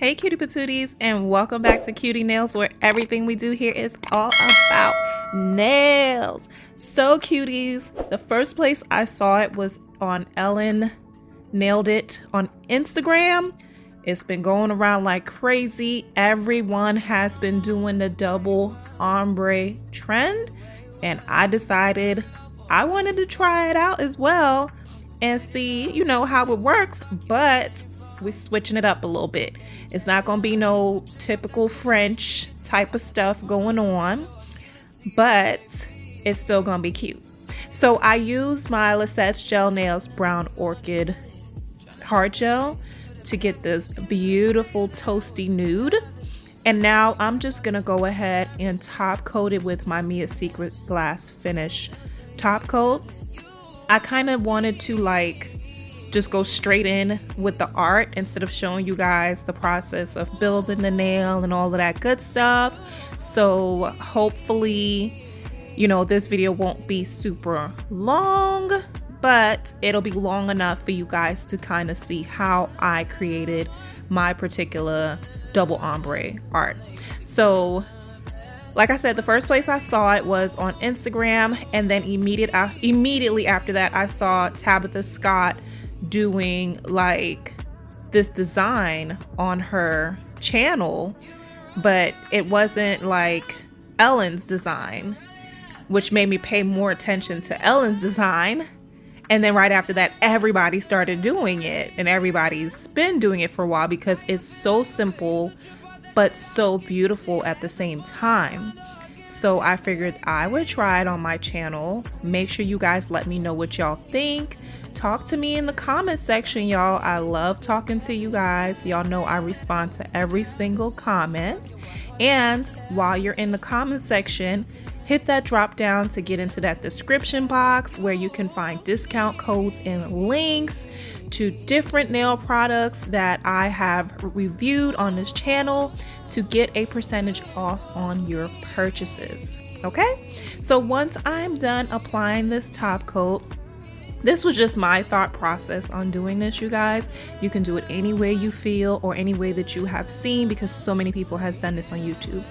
Hey cutie patooties, and welcome back to Cutie Nails, where everything we do here is all about nails. So cuties, the first place I saw it was on Ellen Nailed It on Instagram. It's been going around like crazy. Everyone has been doing the double ombre trend, and I decided I wanted to try it out as well and see, how it works, but we're switching it up a little bit. It's not gonna be no typical French type of stuff going on, but it's still gonna be cute. So I used my Lissette's Gel Nails Brown Orchid hard gel to get this beautiful toasty nude. And now I'm just gonna go ahead and top coat it with my Mia Secret Glass Finish top coat. I kind of wanted to just go straight in with the art instead of showing you guys the process of building the nail and all of that good stuff. So hopefully, this video won't be super long, but it'll be long enough for you guys to kind of see how I created my particular double ombre art. So like I said, the first place I saw it was on Instagram, and then immediately after that I saw Tabitha Scott doing this design on her channel, but it wasn't like Ellen's design, which made me pay more attention to Ellen's design. And then right after that, everybody started doing it, and everybody's been doing it for a while because it's so simple but so beautiful at the same time. So I figured I would try it on my channel. Make sure you guys let me know what y'all think. Talk to me in the comment section, y'all. I love talking to you guys. Y'all know I respond to every single comment. And while you're in the comment section, hit that drop down to get into that description box where you can find discount codes and links to different nail products that I have reviewed on this channel to get a percentage off on your purchases. Okay, so once I'm done applying this top coat, this was just my thought process on doing this, you guys. You can do it any way you feel or any way that you have seen, because so many people has done this on YouTube.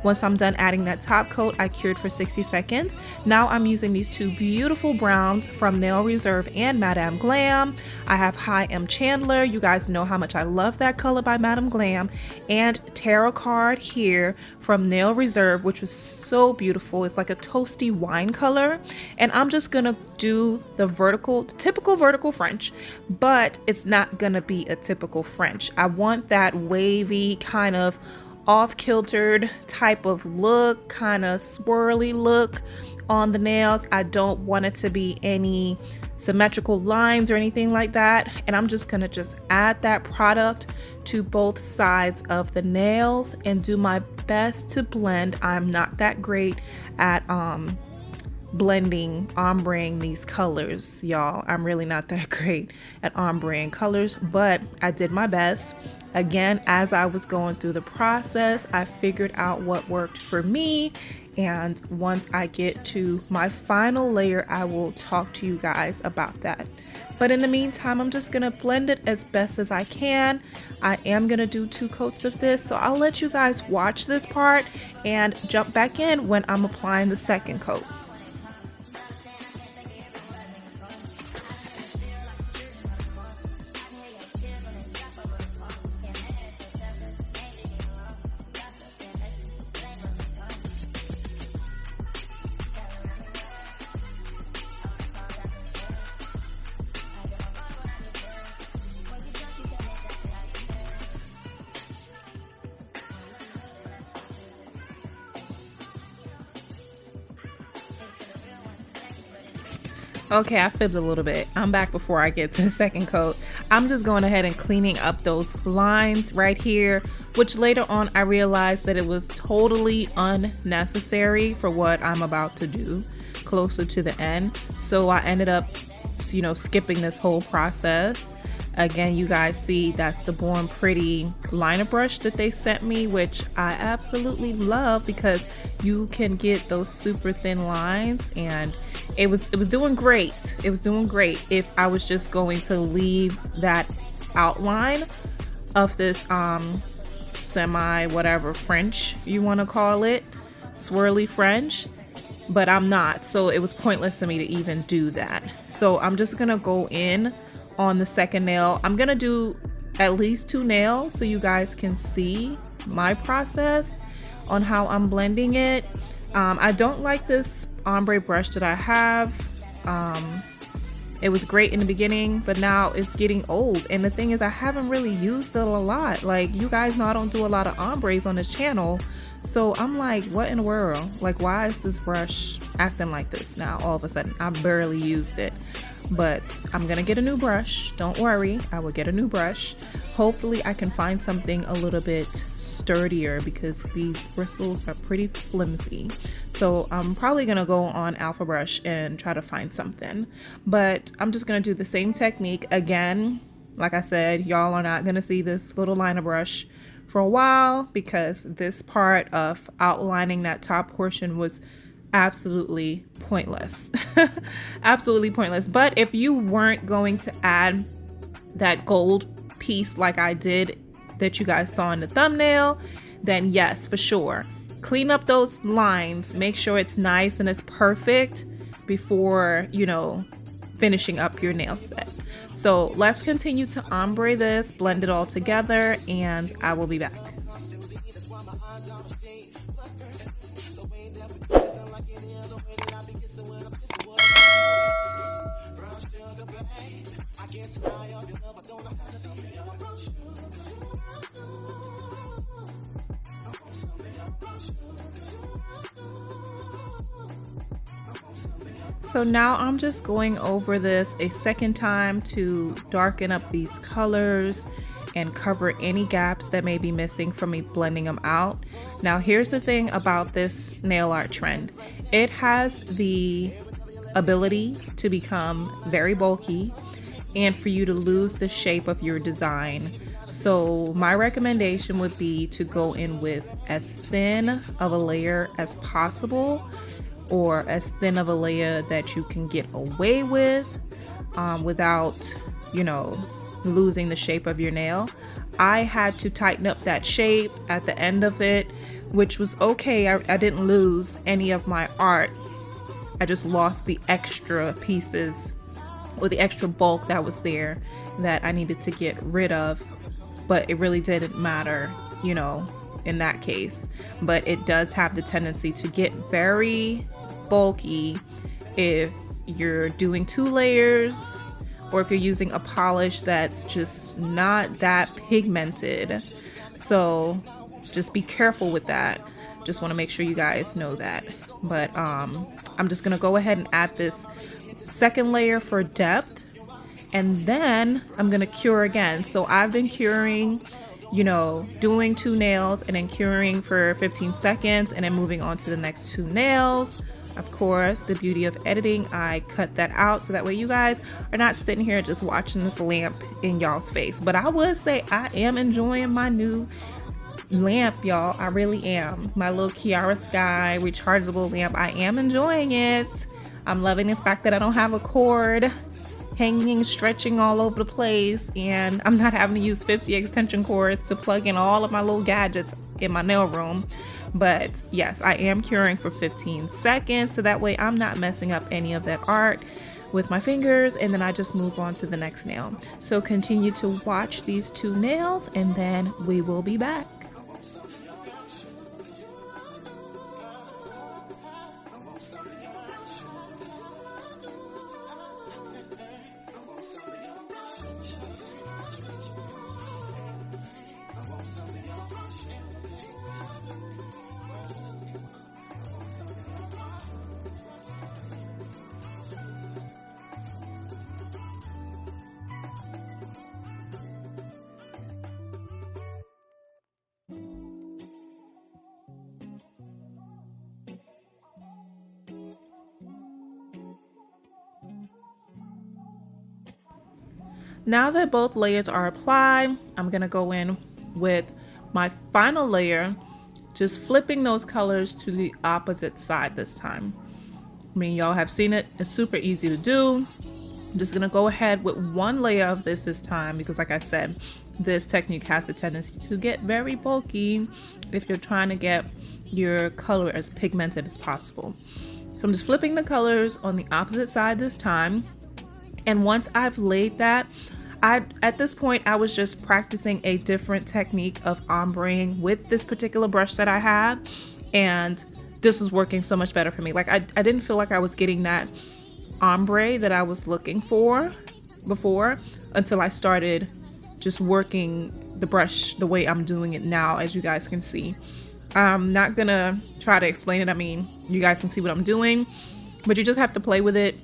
Once I'm done adding that top coat, I cured for 60 seconds. Now I'm using these two beautiful browns from Nail Reserve and Madame Glam. I have High M Chandler. You guys know how much I love that color by Madame Glam. And Tarot Card here from Nail Reserve, which was so beautiful. It's like a toasty wine color. And I'm just gonna do the typical vertical French, but it's not gonna be a typical French. I want that wavy kind of off-kiltered type of look, kind of swirly look on the nails. I don't want it to be any symmetrical lines or anything like that. And I'm just gonna add that product to both sides of the nails and do my best to blend. I'm not that great at blending, ombreing these colors, y'all. I'm really not that great at ombreing colors, but I did my best. Again, as I was going through the process, I figured out what worked for me, and once I get to my final layer, I will talk to you guys about that. But in the meantime, I'm just gonna blend it as best as I can. I am gonna do 2 coats of this, so I'll let you guys watch this part and jump back in when I'm applying the second coat. Okay, I fibbed a little bit. I'm back before I get to the second coat. I'm just going ahead and cleaning up those lines right here, which later on I realized that it was totally unnecessary for what I'm about to do closer to the end. So I ended up, skipping this whole process. Again, you guys see that's the Born Pretty liner brush that they sent me, which I absolutely love because you can get those super thin lines, and it was doing great. It was doing great if I was just going to leave that outline of this semi whatever French you want to call it, swirly French, but I'm not, so it was pointless to me to even do that. So I'm just gonna go in on the second nail. I'm gonna do at least 2 nails so you guys can see my process on how I'm blending it. I don't like this ombre brush that I have. It was great in the beginning, but now it's getting old. And the thing is, I haven't really used it a lot. Like, you guys know I don't do a lot of ombres on this channel. So I'm like, what in the world? Like, why is this brush acting like this now all of a sudden? I barely used it. But I'm gonna get a new brush. Don't worry, I will get a new brush. Hopefully I can find something a little bit sturdier because these bristles are pretty flimsy. So I'm probably gonna go on Alpha Brush and try to find something. But I'm just gonna do the same technique again. Like I said, y'all are not gonna see this little liner brush for a while because this part of outlining that top portion was absolutely pointless. Absolutely pointless. But if you weren't going to add that gold piece like I did that you guys saw in the thumbnail, then yes, for sure, clean up those lines, make sure it's nice and it's perfect before, you know, finishing up your nail set. So let's continue to ombre this, blend it all together, and I will be back. So now I'm just going over this a second time to darken up these colors and cover any gaps that may be missing from me blending them out. Now here's the thing about this nail art trend. It has the ability to become very bulky and for you to lose the shape of your design. So my recommendation would be to go in with as thin of a layer as possible, or as thin of a layer that you can get away with without, you know, losing the shape of your nail. I had to tighten up that shape at the end of it, which was okay. I didn't lose any of my art. I just lost the extra pieces or the extra bulk that was there that I needed to get rid of, but it really didn't matter, you know, in that case. But it does have the tendency to get very bulky if you're doing 2 layers or if you're using a polish that's just not that pigmented. So just be careful with that. Just want to make sure you guys know that. But I'm just gonna go ahead and add this second layer for depth, and then I'm gonna cure again. So I've been curing, you know, doing 2 nails and then curing for 15 seconds and then moving on to the next 2 nails. Of course, the beauty of editing, I cut that out so that way you guys are not sitting here just watching this lamp in y'all's face. But I would say I am enjoying my new lamp, y'all. I really am. My little Kiara Sky rechargeable lamp. I am enjoying it. I'm loving the fact that I don't have a cord hanging, stretching all over the place, and I'm not having to use 50 extension cords to plug in all of my little gadgets in my nail room. But yes, I am curing for 15 seconds so that way I'm not messing up any of that art with my fingers, and then I just move on to the next nail. So continue to watch these 2 nails and then we will be back. Now that both layers are applied, I'm gonna go in with my final layer, just flipping those colors to the opposite side this time. I mean, y'all have seen it, it's super easy to do. I'm just gonna go ahead with 1 layer of this time because like I said, this technique has a tendency to get very bulky if you're trying to get your color as pigmented as possible. So I'm just flipping the colors on the opposite side this time. And once I've laid that, at this point, I was just practicing a different technique of ombreing with this particular brush that I had. And this was working so much better for me. Like I didn't feel like I was getting that ombre that I was looking for before until I started just working the brush the way I'm doing it now, as you guys can see. I'm not gonna try to explain it. I mean, you guys can see what I'm doing, but you just have to play with it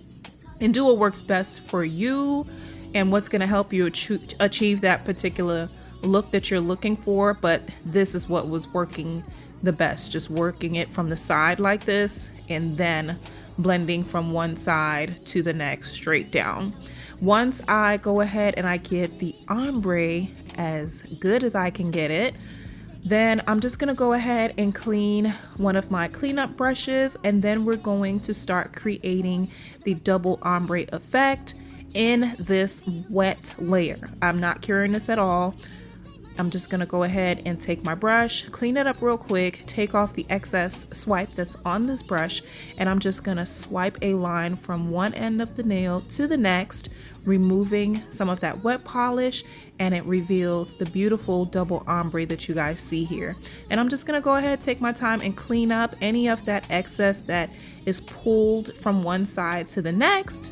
and do what works best for you and what's gonna help you achieve that particular look that you're looking for. But this is what was working the best, just working it from the side like this and then blending from one side to the next straight down. Once I go ahead and I get the ombre as good as I can get it, then I'm just gonna go ahead and clean one of my cleanup brushes, and then we're going to start creating the double ombre effect in this wet layer. I'm not curing this at all. I'm just gonna go ahead and take my brush, clean it up real quick, take off the excess swipe that's on this brush, and I'm just gonna swipe a line from one end of the nail to the next, removing some of that wet polish, and it reveals the beautiful double ombre that you guys see here. And I'm just gonna go ahead, take my time and clean up any of that excess that is pulled from one side to the next,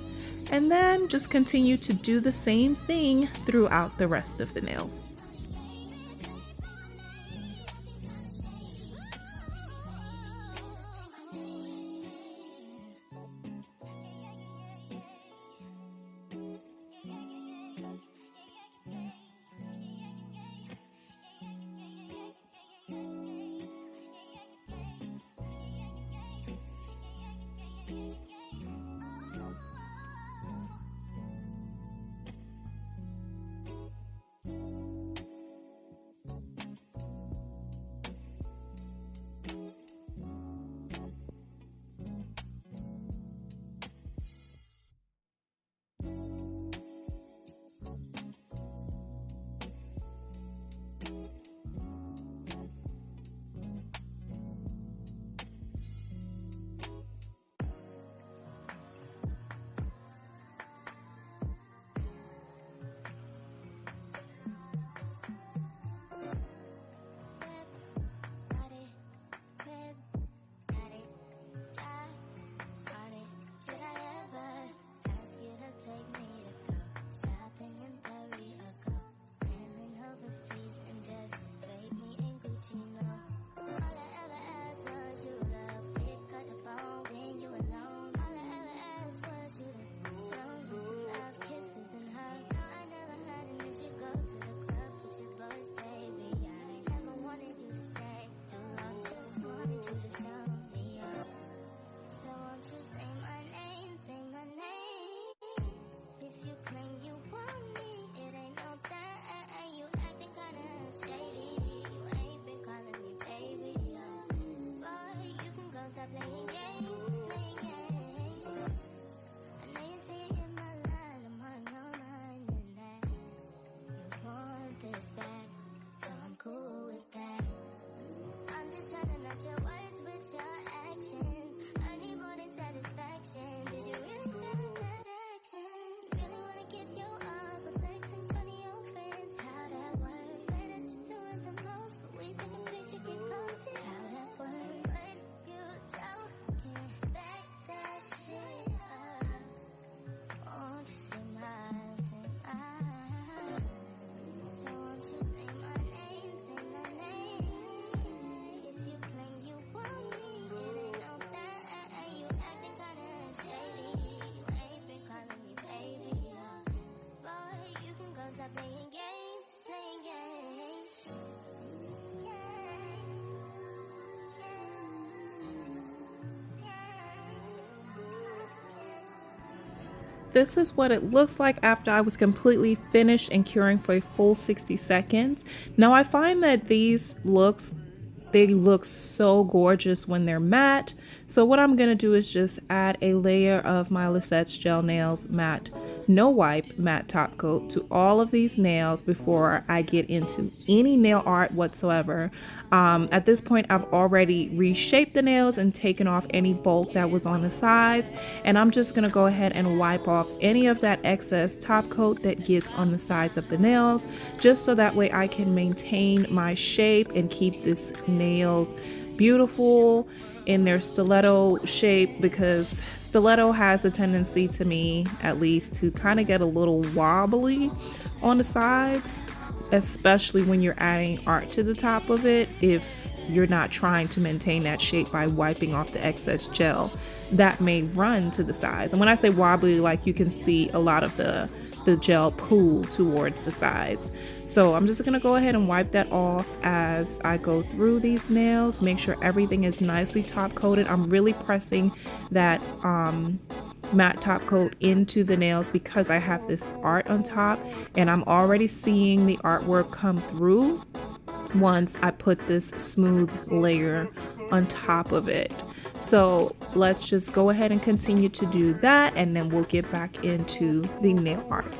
and then just continue to do the same thing throughout the rest of the nails. This is what it looks like after I was completely finished and curing for a full 60 seconds. Now I find that these looks they look so gorgeous when they're matte. So what I'm gonna do is just add a layer of my Lisette's Gel Nails matte no wipe matte top coat to all of these nails before I get into any nail art whatsoever. At this point, I've already reshaped the nails and taken off any bulk that was on the sides, and I'm just gonna go ahead and wipe off any of that excess top coat that gets on the sides of the nails, just so that way I can maintain my shape and keep this nails beautiful in their stiletto shape, because stiletto has a tendency, to me at least, to kind of get a little wobbly on the sides, especially when you're adding art to the top of it. If you're not trying to maintain that shape by wiping off the excess gel, that may run to the sides. And when I say wobbly, like you can see a lot of the gel pool towards the sides. So I'm just gonna go ahead and wipe that off as I go through these nails. Make sure everything is nicely top coated. I'm really pressing that matte top coat into the nails because I have this art on top, and I'm already seeing the artwork come through once I put this smooth layer on top of it. So let's just go ahead and continue to do that, and then we'll get back into the nail art.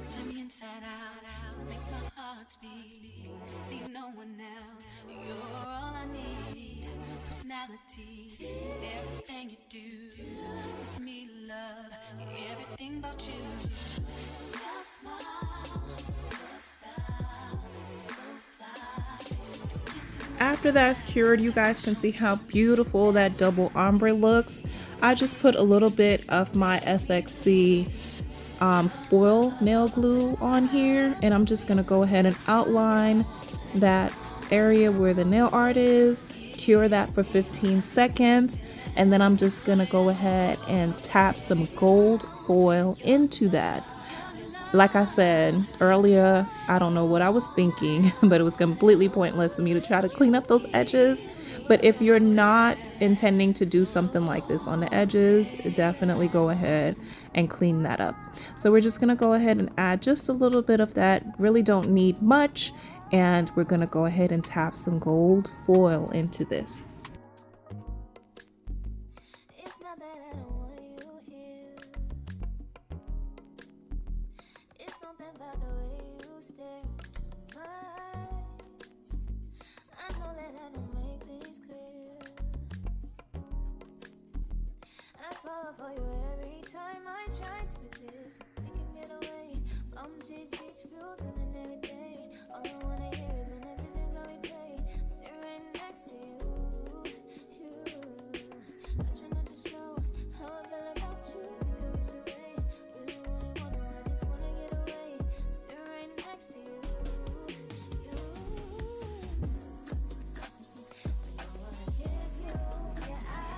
Turn me inside out, make my heart beat. Need no one else, you're all I need. Personality, everything you do, it's me love, everything about you. Your smile, your style, so fly. After that's cured, you guys can see how beautiful that double ombre looks. I just put a little bit of my SXC foil nail glue on here, and I'm just gonna go ahead and outline that area where the nail art is, cure that for 15 seconds, and then I'm just gonna go ahead and tap some gold foil into that. Like I said earlier, I don't know what I was thinking, but it was completely pointless for me to try to clean up those edges. But if you're not intending to do something like this on the edges, definitely go ahead and clean that up. So we're just gonna go ahead and add just a little bit of that, really don't need much, and we're gonna go ahead and tap some gold foil into this. For you every time I try to resist, we can get away. Chase beach views and every day. All I wanna hear is an episode that we play. Sit right next to you. I try not to show how I feel about you. Think I wish away. Really wanna, I just wanna get away. Sit right next to you.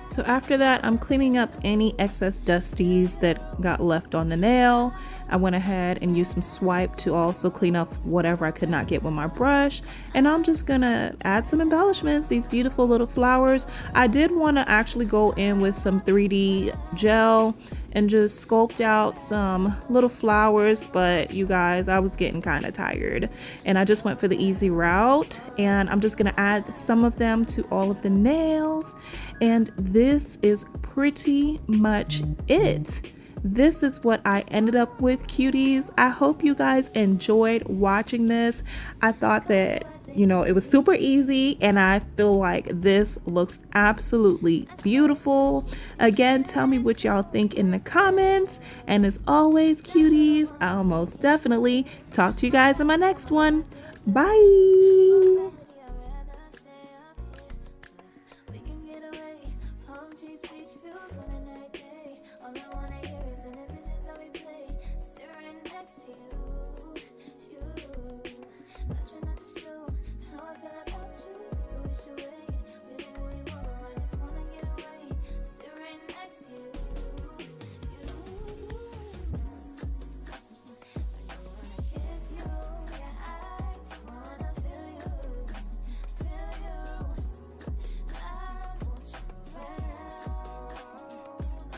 So after that, I'm cleaning up any excess dusties that got left on the nail. I went ahead and used some swipe to also clean up whatever I could not get with my brush. And I'm just gonna add some embellishments, these beautiful little flowers. I did want to actually go in with some 3D gel and just sculpt out some little flowers, but you guys, I was getting kind of tired and I just went for the easy route, and I'm just gonna add some of them to all of the nails, and this is pretty much it. This is what I ended up with, cuties. I hope you guys enjoyed watching this. I thought that, you know, it was super easy, and I feel like this looks absolutely beautiful. Again, tell me what y'all think in the comments, and as always, cuties, I'll most definitely talk to you guys in my next one. Bye.